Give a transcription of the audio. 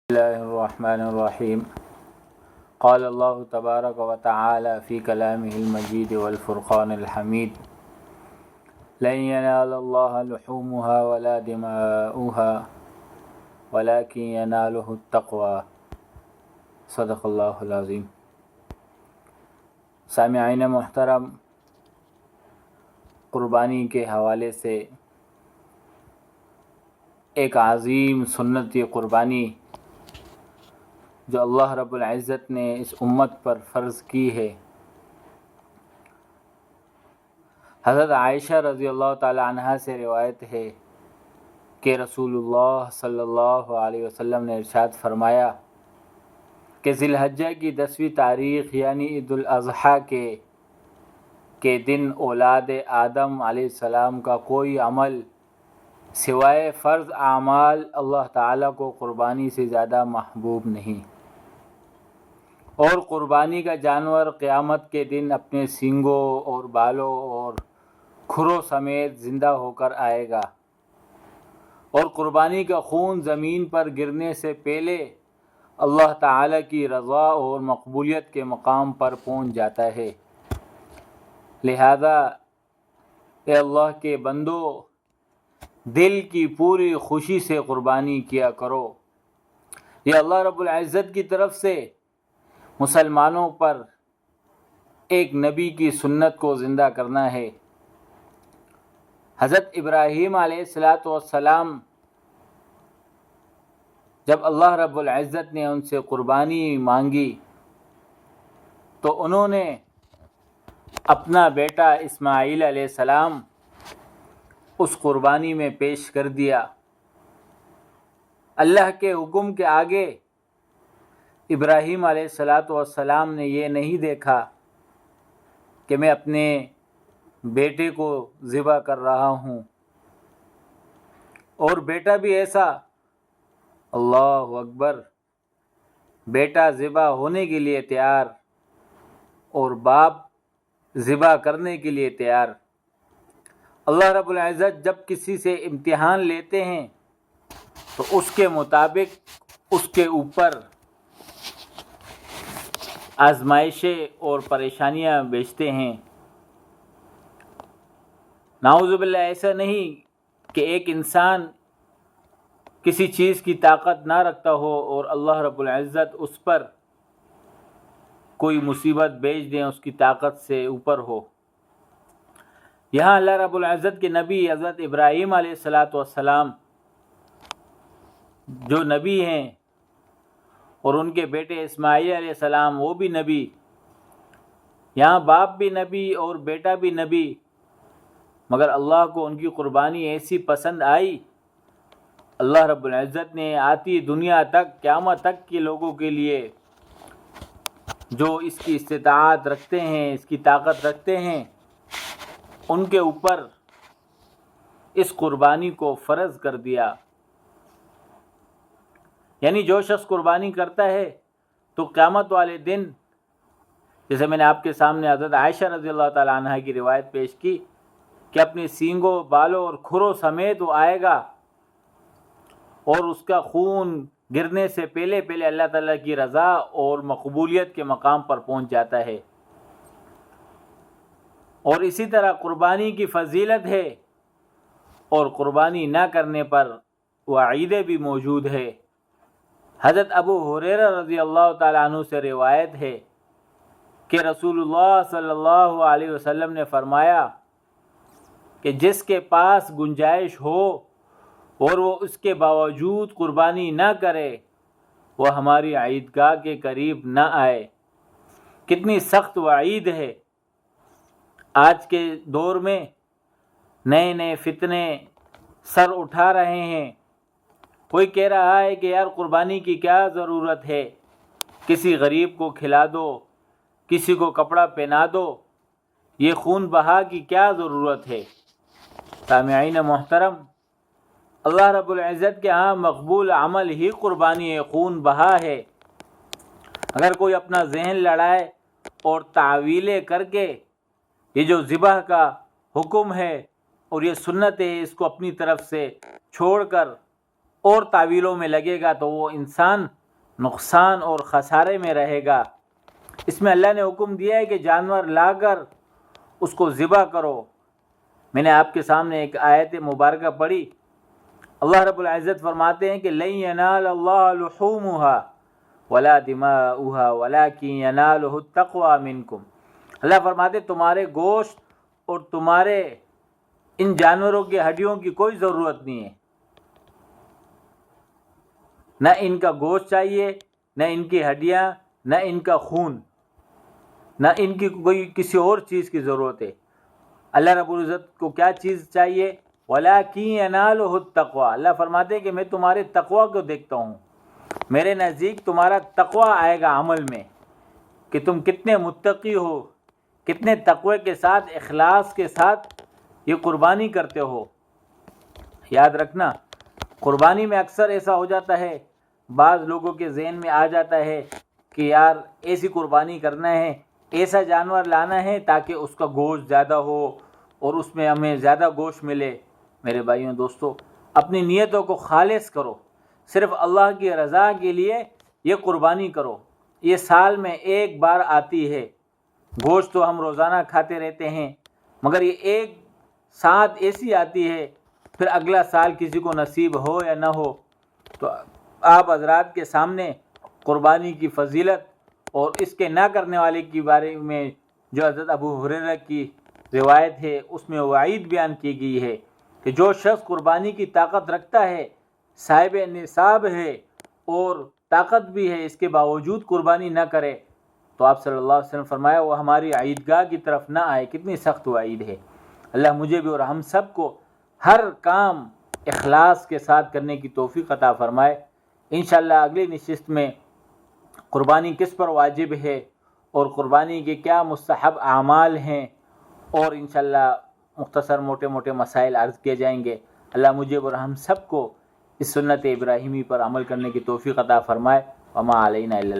الله الرحمن الرحيم. قال الله تبارك وتعالى في كلامه المجيد والفرقان الحميد: لن ينال الله لحومها ولا دماؤها ولكن يناله التقوى. صدق اللہ العظیم. سامعین محترم، قربانی کے حوالے سے ایک عظیم سنت قربانی جو اللہ رب العزت نے اس امت پر فرض کی ہے، حضرت عائشہ رضی اللہ تعالی عنہا سے روایت ہے کہ رسول اللہ صلی اللہ علیہ وسلم نے ارشاد فرمایا کہ ذی الحجہ کی 10ویں تاریخ یعنی عید الاضحیٰ کے دن اولاد آدم علیہ السلام کا کوئی عمل سوائے فرض اعمال اللہ تعالیٰ کو قربانی سے زیادہ محبوب نہیں، اور قربانی کا جانور قیامت کے دن اپنے سینگوں اور بالوں اور کھروں سمیت زندہ ہو کر آئے گا، اور قربانی کا خون زمین پر گرنے سے پہلے اللہ تعالیٰ کی رضا اور مقبولیت کے مقام پر پہنچ جاتا ہے۔ لہذا اے اللہ کے بندو، دل کی پوری خوشی سے قربانی کیا کرو۔ یہ اللہ رب العزت کی طرف سے مسلمانوں پر ایک نبی کی سنت کو زندہ کرنا ہے۔ حضرت ابراہیم علیہ السلام جب اللہ رب العزت نے ان سے قربانی مانگی تو انہوں نے اپنا بیٹا اسماعیل علیہ السلام اس قربانی میں پیش کر دیا۔ اللہ کے حکم کے آگے ابراہیم علیہ السلام نے یہ نہیں دیکھا کہ میں اپنے بیٹے کو ذبح کر رہا ہوں، اور بیٹا بھی ایسا، اللہ اکبر، بیٹا ذبح ہونے کے لیے تیار اور باپ ذبح کرنے کے لیے تیار۔ اللہ رب العزت جب کسی سے امتحان لیتے ہیں تو اس کے مطابق اس کے اوپر آزمائشیں اور پریشانیاں بھیجتے ہیں۔ نعوذ باللہ، ایسا نہیں کہ ایک انسان کسی چیز کی طاقت نہ رکھتا ہو اور اللہ رب العزت اس پر کوئی مصیبت بھیج دیں، اس کی طاقت سے اوپر ہو۔ یہاں اللہ رب العزت کے نبی حضرت ابراہیم علیہ السلام جو نبی ہیں، اور ان کے بیٹے اسماعیل علیہ السلام وہ بھی نبی، یہاں باپ بھی نبی اور بیٹا بھی نبی، مگر اللہ کو ان کی قربانی ایسی پسند آئی، اللہ رب العزت نے آتی دنیا تک، قیامت تک کے لوگوں کے لیے جو اس کی استطاعت رکھتے ہیں، اس کی طاقت رکھتے ہیں، ان کے اوپر اس قربانی کو فرض کر دیا۔ یعنی جو شخص قربانی کرتا ہے تو قیامت والے دن، جیسے میں نے آپ کے سامنے حضرت عائشہ رضی اللہ تعالی عنہ کی روایت پیش کی کہ اپنے سینگوں، بالوں اور کھروں سمیت وہ آئے گا، اور اس کا خون گرنے سے پہلے اللہ تعالیٰ کی رضا اور مقبولیت کے مقام پر پہنچ جاتا ہے۔ اور اسی طرح قربانی کی فضیلت ہے، اور قربانی نہ کرنے پر وعیدیں بھی موجود ہے۔ حضرت ابو ہریرہ رضی اللہ تعالیٰ عنہ سے روایت ہے کہ رسول اللہ صلی اللہ علیہ وسلم نے فرمایا کہ جس کے پاس گنجائش ہو اور وہ اس کے باوجود قربانی نہ کرے، وہ ہماری عیدگاہ کے قریب نہ آئے۔ کتنی سخت وعید ہے۔ آج کے دور میں نئے نئے فتنے سر اٹھا رہے ہیں۔ کوئی کہہ رہا ہے کہ یار قربانی کی کیا ضرورت ہے، کسی غریب کو کھلا دو، کسی کو کپڑا پہنا دو، یہ خون بہا کی کیا ضرورت ہے۔ سامعین محترم، اللہ رب العزت کے ہاں مقبول عمل ہی قربانی ہے، خون بہا ہے۔ اگر کوئی اپنا ذہن لڑائے اور تعویلیں کر کے یہ جو ذبح کا حکم ہے اور یہ سنت ہے اس کو اپنی طرف سے چھوڑ کر اور تعویلوں میں لگے گا تو وہ انسان نقصان اور خسارے میں رہے گا۔ اس میں اللہ نے حکم دیا ہے کہ جانور لا کر اس کو ذبح کرو۔ میں نے آپ کے سامنے ایک آیت مبارکہ پڑھی، اللہ رب العزت فرماتے ہیں کہ لن ینال اللہ لحومها ولا دماؤها ولکن ینالہ التقوی منکم۔ اللہ فرماتے تمہارے گوشت اور تمہارے ان جانوروں کی ہڈیوں کی کوئی ضرورت نہیں ہے، نہ ان کا گوشت چاہیے، نہ ان کی ہڈیاں، نہ ان کا خون، نہ ان کی کوئی کسی اور چیز کی ضرورت ہے۔ اللہ رب العزت کو کیا چیز چاہیے؟ وَلَٰكِن يَنَالُهُ التَّقْوَىٰ۔ اللہ فرماتے ہیں کہ میں تمہارے تقویٰ کو دیکھتا ہوں، میرے نزدیک تمہارا تقویٰ آئے گا عمل میں، کہ تم کتنے متقی ہو، کتنے تقوی کے ساتھ، اخلاص کے ساتھ یہ قربانی کرتے ہو۔ یاد رکھنا، قربانی میں اکثر ایسا ہو جاتا ہے، بعض لوگوں کے ذہن میں آ جاتا ہے کہ یار ایسی قربانی کرنا ہے، ایسا جانور لانا ہے تاکہ اس کا گوشت زیادہ ہو اور اس میں ہمیں زیادہ گوشت ملے۔ میرے بھائیوں دوستو، اپنی نیتوں کو خالص کرو، صرف اللہ کی رضا کے لیے یہ قربانی کرو۔ یہ سال میں ایک بار آتی ہے، گوشت تو ہم روزانہ کھاتے رہتے ہیں، مگر یہ ایک ساتھ ایسی آتی ہے، پھر اگلا سال کسی کو نصیب ہو یا نہ ہو۔ تو آپ حضرات کے سامنے قربانی کی فضیلت اور اس کے نہ کرنے والے کے بارے میں جو حضرت ابو ہریرہ کی روایت ہے اس میں وعید بیان کی گئی ہے کہ جو شخص قربانی کی طاقت رکھتا ہے، صاحب نصاب ہے اور طاقت بھی ہے، اس کے باوجود قربانی نہ کرے تو آپ صلی اللہ علیہ وسلم فرمایا وہ ہماری عیدگاہ کی طرف نہ آئے۔ کتنی سخت وعید ہے۔ اللہ مجھے بھی اور ہم سب کو ہر کام اخلاص کے ساتھ کرنے کی توفیق عطا فرمائے۔ انشاءاللہ اگلی نشست میں قربانی کس پر واجب ہے اور قربانی کے کیا مستحب اعمال ہیں، اور انشاءاللہ مختصر موٹے موٹے مسائل عرض کیے جائیں گے۔ اللہ مجھے اور ہم سب کو اس سنت ابراہیمی پر عمل کرنے کی توفیق عطا فرمائے۔ وما علینا الا